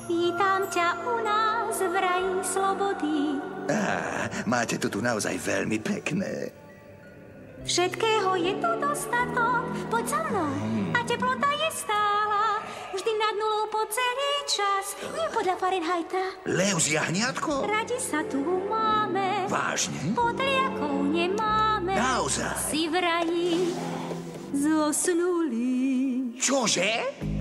Vítam ťa u nás v raji slobody. Máte to tu naozaj veľmi pekné. Všetkého je tu dostatok, poď za mnou. A teplota je stála, vždy nad nulou po celý čas. Nie podľa Fahrenheita. Lev z jahniatko? Radi sa tu máme. Vážne? Podliakov nemáme. Naozaj? Si v raji zosnulí. Čože?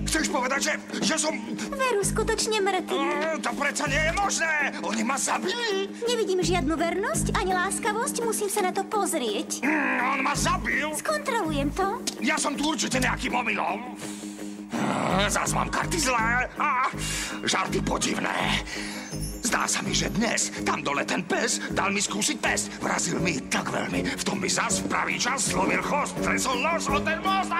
Chceš povedať, že som... Veru, skutočne mŕtvy. To predsa nie je možné. Oni ma zabili. Nevidím žiadnu vernosť ani láskavosť, musím sa na to pozrieť. On ma zabil. Skontrolujem to. Ja som tu určite nejakým omylom. Zas mám karty zlé. Žarty podivné. Zdá sa mi, že dnes tam dole ten pes dal mi skúsiť test. Vrazil mi tak veľmi. V tom mi zas v pravý čas zlomil chvost, tresol nos o ten most.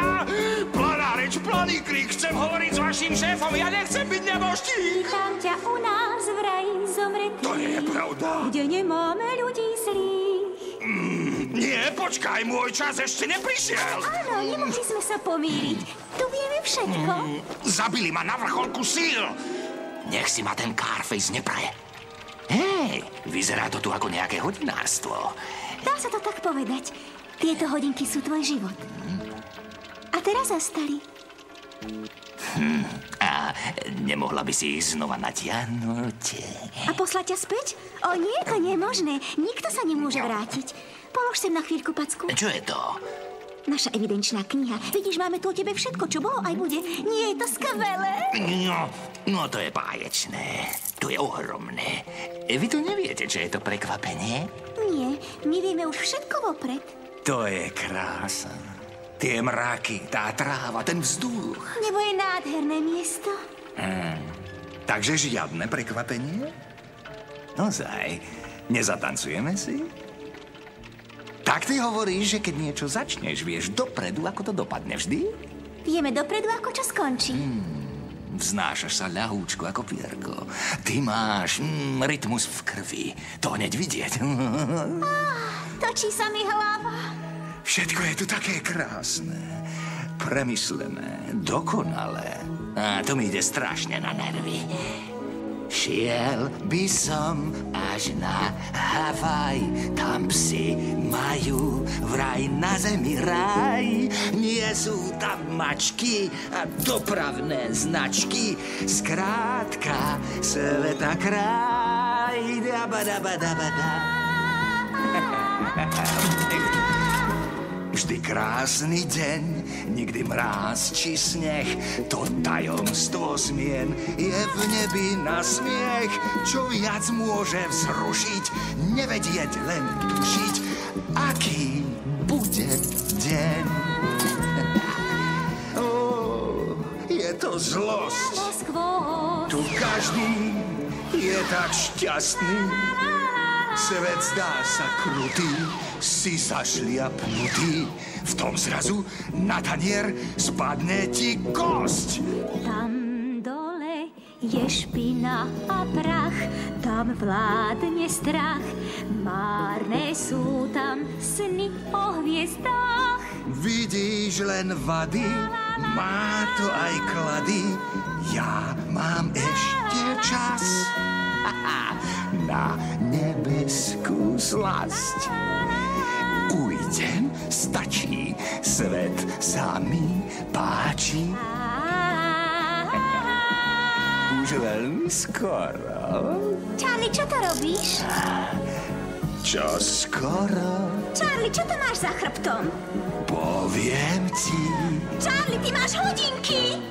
Planá reč, planý krik. Chcem hovoriť s vaším šéfom. Ja nechcem byť neboštík. Vítam ťa u nás v raji zomretý. To nie je pravda. Kde nemáme ľudí zlých. Nie, počkaj, môj čas ešte neprišiel. Áno, nemohli sme sa pomýliť. Tu vieme všetko. Zabili ma na vrcholku síl. Nech si ma ten Carface nepraje. Hej, vyzerá to tu ako nejaké hodinárstvo. Dá sa to tak povedať. Tieto hodinky sú tvoj život. A teraz zastali. A nemohla by si ich znova natiahnuť? A poslať ťa späť? O nie, to nie je možné. Nikto sa nemôže vrátiť. Polož sem na chvíľku, Packu. Čo je to? Naša evidenčná kniha. Vidíš, máme tu o tebe všetko, čo bolo aj bude. Nie je to skvelé? No to je báječné. To je ohromné. Vy to neviete, čo je to prekvapenie? Nie, my vieme už všetko vopred. To je krása. Tie mraky, tá tráva, ten vzduch. Nebo je nádherné miesto. Takže žiadne prekvapenie? Ozaj, nezatancujeme si? Tak ty hovoríš, že keď niečo začneš, vieš dopredu, ako to dopadne vždy? Vieme dopredu, ako čo skončí. Vznášaš sa ľahúčko ako pierko. Ty máš rytmus v krvi. To hneď vidieť. Točí sa mi hlava. Všetko je tu také krásne. Premyslené, dokonalé. A to mi ide strašne na nervy. Šiel by som až na Havaj, tam psi majú vraj na zemi raj. Nie sú tam mačky a dopravné značky, skrátka sveta kraj. Vždy krásny deň, nikdy mráz či sneh, to tajomstvo zmien je v nebi na smiech. Čo viac môže vzrušiť, nevedieť, len tušiť, aký bude deň. Je to zlosť, tu každý je tak šťastný. Svet zdá sa krutý, si zašliapnutý. V tom zrazu na tanier spadne ti kosť. Tam dole je špina a prach, tam vládne strach. Márne sú tam sny o hviezdách. Vidíš len vady, má to aj klady. Ja mám ešte čas na nebeskú slasť. Ujdem, stačí, svet sa mi páči. Už veľmi skoro. Charlie, čo to robíš? Čo skoro? Charlie, čo to máš za chrbtom? Poviem ti. Charlie, ty máš hodinky!